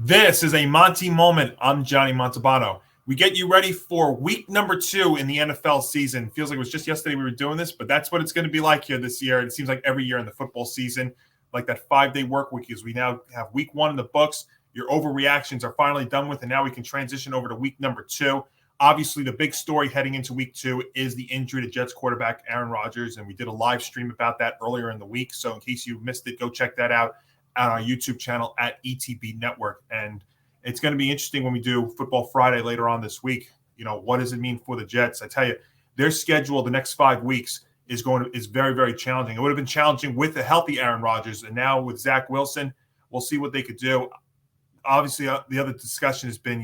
This is a Monty moment. I'm Johnny Montalbano. We get you ready for week number 2 in the NFL season. Feels like it was just yesterday we were doing this, but that's what it's going to be like here this year. It seems like every year in the football season, like that 5-day work week, as we now have week 1 in the books. Your overreactions are finally done with, and now we can transition over to week number 2. Obviously, the big story heading into week 2 is the injury to Jets quarterback Aaron Rodgers, and we did a live stream about that earlier in the week. So in case you missed it, go check that out on our YouTube channel at ETB Network. And it's going to be interesting when we do Football Friday later on this week. You know, what does it mean for the Jets? I tell you, their schedule the next 5 weeks is very, very challenging. It would have been challenging with a healthy Aaron Rodgers, and now with Zach Wilson, we'll see what they could do. Obviously, the other discussion has been,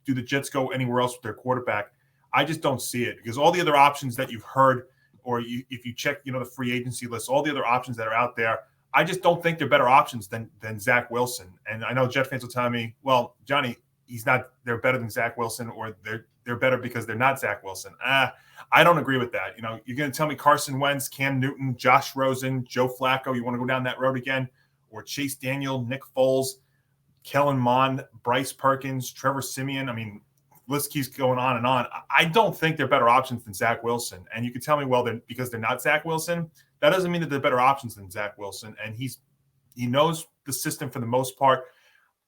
do the Jets go anywhere else with their quarterback? I just don't see it, because all the other options that you've heard, or if you check, the free agency list, all the other options that are out there, I just don't think they're better options than Zach Wilson. And I know Jet fans will tell me, well, Johnny, they're better than Zach Wilson, or they're better because they're not Zach Wilson. I don't agree with that. You're going to tell me Carson Wentz, Cam Newton, Josh Rosen, Joe Flacco, you want to go down that road again? Or Chase Daniel, Nick Foles, Kellen Mond, Bryce Perkins, Trevor Siemian. List keeps going on and on. I don't think they're better options than Zach Wilson. And you can tell me, well, because they're not Zach Wilson, that doesn't mean that they're better options than Zach Wilson. And he knows the system for the most part.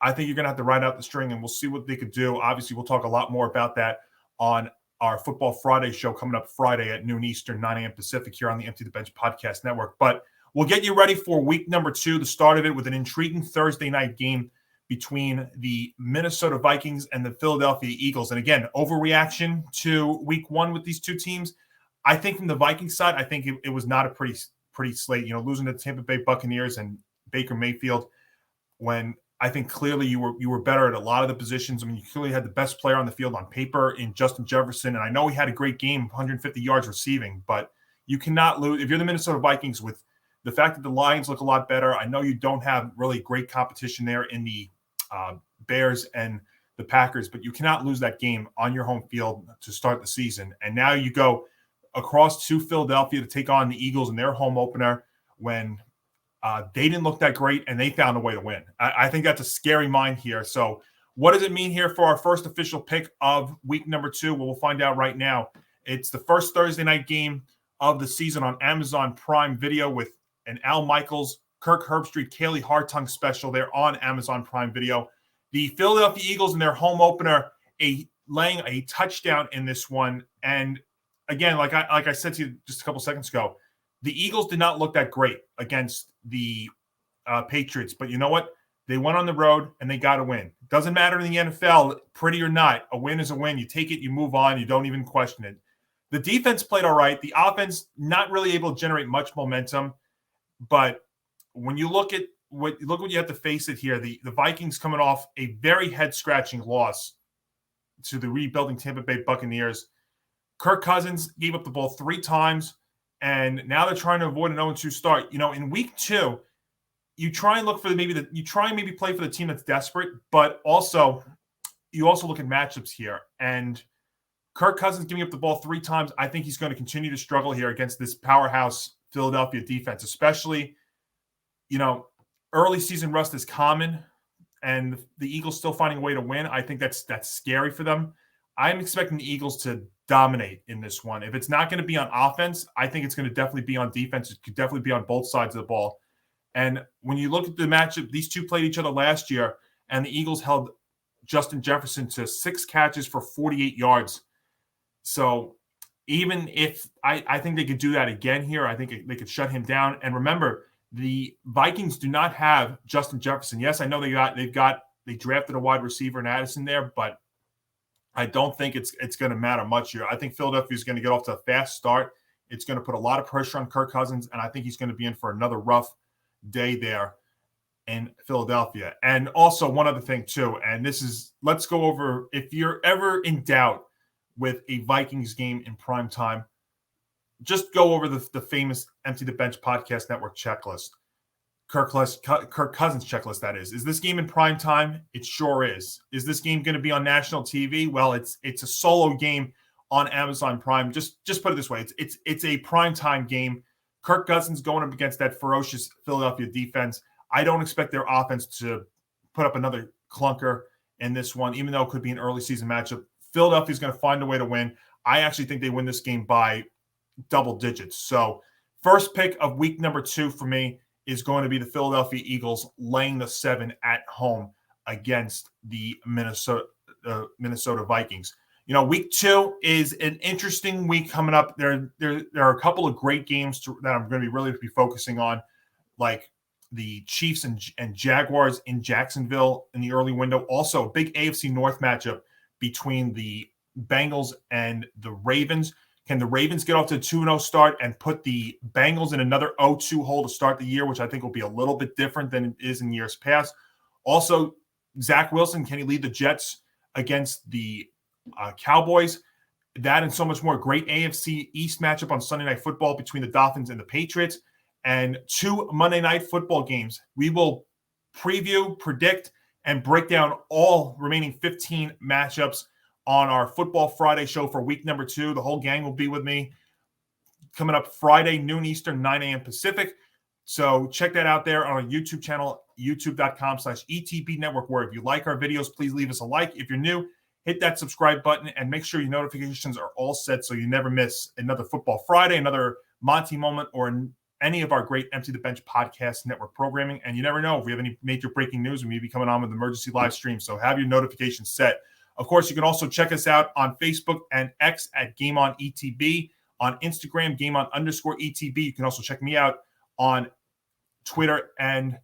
I think you're going to have to ride out the string, and we'll see what they could do. Obviously, we'll talk a lot more about that on our Football Friday show coming up Friday at noon Eastern, 9 a.m. Pacific here on the Empty the Bench Podcast Network. But we'll get you ready for week number 2, the start of it, with an intriguing Thursday night game between the Minnesota Vikings and the Philadelphia Eagles. And again, overreaction to week 1 with these two teams. I think from the Vikings side, I think it was not a pretty slate. Losing to the Tampa Bay Buccaneers and Baker Mayfield, when I think clearly you were better at a lot of the positions. You clearly had the best player on the field on paper in Justin Jefferson, and I know he had a great game, 150 yards receiving, but you cannot lose. If you're the Minnesota Vikings, with the fact that the Lions look a lot better, I know you don't have really great competition there in the Bears and the Packers, but you cannot lose that game on your home field to start the season. And now you go across to Philadelphia to take on the Eagles in their home opener when they didn't look that great and they found a way to win. I think that's a scary mind here. So what does it mean here for our first official pick of week number 2? Well, we'll find out right now. It's the first Thursday night game of the season on Amazon Prime Video with an Al Michaels, Kirk Herbstreit, Kaylee Hartung special there on Amazon Prime Video. The Philadelphia Eagles in their home opener, laying a touchdown in this one. And again, like I said to you just a couple seconds ago, the Eagles did not look that great against the Patriots. But you know what? They went on the road and they got a win. Doesn't matter in the NFL, pretty or not. A win is a win. You take it, you move on. You don't even question it. The defense played all right. The offense not really able to generate much momentum. But when you look at what you have to face it here, the Vikings coming off a very head-scratching loss to the rebuilding Tampa Bay Buccaneers. Kirk Cousins gave up the ball 3 times, and now they're trying to avoid an 0-2 start. In week 2, you try and look for maybe play for the team that's desperate, but you also look at matchups here. And Kirk Cousins giving up the ball 3 times, I think he's going to continue to struggle here against this powerhouse Philadelphia defense, especially, early season rust is common, and the Eagles still finding a way to win. I think that's scary for them. I'm expecting the Eagles to dominate in this one. If it's not going to be on offense, I think it's going to definitely be on defense. It could definitely be on both sides of the ball. And when you look at the matchup, these two played each other last year, and the Eagles held Justin Jefferson to 6 catches for 48 yards. So even if I think they could do that again here, I think they could shut him down. And remember, the Vikings do not have Justin Jefferson. Yes, I know they drafted a wide receiver in Addison there, but I don't think it's going to matter much here. I think Philadelphia is going to get off to a fast start. It's going to put a lot of pressure on Kirk Cousins, and I think he's going to be in for another rough day there in Philadelphia. And also one other thing too, and let's go over, if you're ever in doubt with a Vikings game in prime time, just go over the famous Empty the Bench Podcast Network checklist. Kirk Cousins checklist, that is. Is this game in prime time? It sure is. Is this game going to be on national TV? Well, it's a solo game on Amazon Prime. Just put it this way. It's a prime time game. Kirk Cousins going up against that ferocious Philadelphia defense. I don't expect their offense to put up another clunker in this one, even though it could be an early season matchup. Philadelphia's going to find a way to win. I actually think they win this game by double digits. So first pick of week number 2 for me is going to be the Philadelphia Eagles laying the 7 at home against the Minnesota Vikings. Week 2 is an interesting week coming up. There are a couple of great games that I'm going to really be focusing on, like the Chiefs and Jaguars in Jacksonville in the early window. Also, a big AFC North matchup between the Bengals and the Ravens. Can the Ravens get off to a 2-0 start and put the Bengals in another 0-2 hole to start the year, which I think will be a little bit different than it is in years past? Also, Zach Wilson, can he lead the Jets against the Cowboys? That and so much more. Great AFC East matchup on Sunday Night Football between the Dolphins and the Patriots. And 2 Monday Night Football games. We will preview, predict, and break down all remaining 15 matchups on our Football Friday show for week number 2. The whole gang will be with me coming up Friday, noon Eastern, 9 a.m. Pacific. So check that out there on our YouTube channel, youtube.com/ETB Network, where if you like our videos, please leave us a like. If you're new, hit that subscribe button and make sure your notifications are all set so you never miss another Football Friday, another Montie moment, or any of our great Empty the Bench podcast network programming. And you never know if we have any major breaking news, we may be coming on with emergency live stream. So have your notifications set. Of course, you can also check us out on Facebook and X at Game On ETB, on Instagram, GameOn_ETB. You can also check me out on Twitter and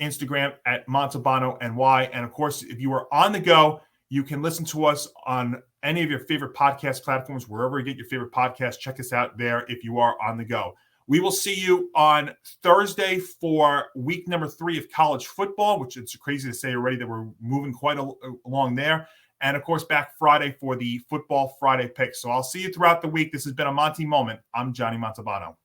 Instagram at Montalbano NY. And of course, if you are on the go, you can listen to us on any of your favorite podcast platforms, wherever you get your favorite podcast. Check us out there if you are on the go. We will see you on Thursday for week number 3 of college football, which it's crazy to say already that we're moving quite along there. And, of course, back Friday for the Football Friday picks. So I'll see you throughout the week. This has been a Monty moment. I'm Johnny Montalbano.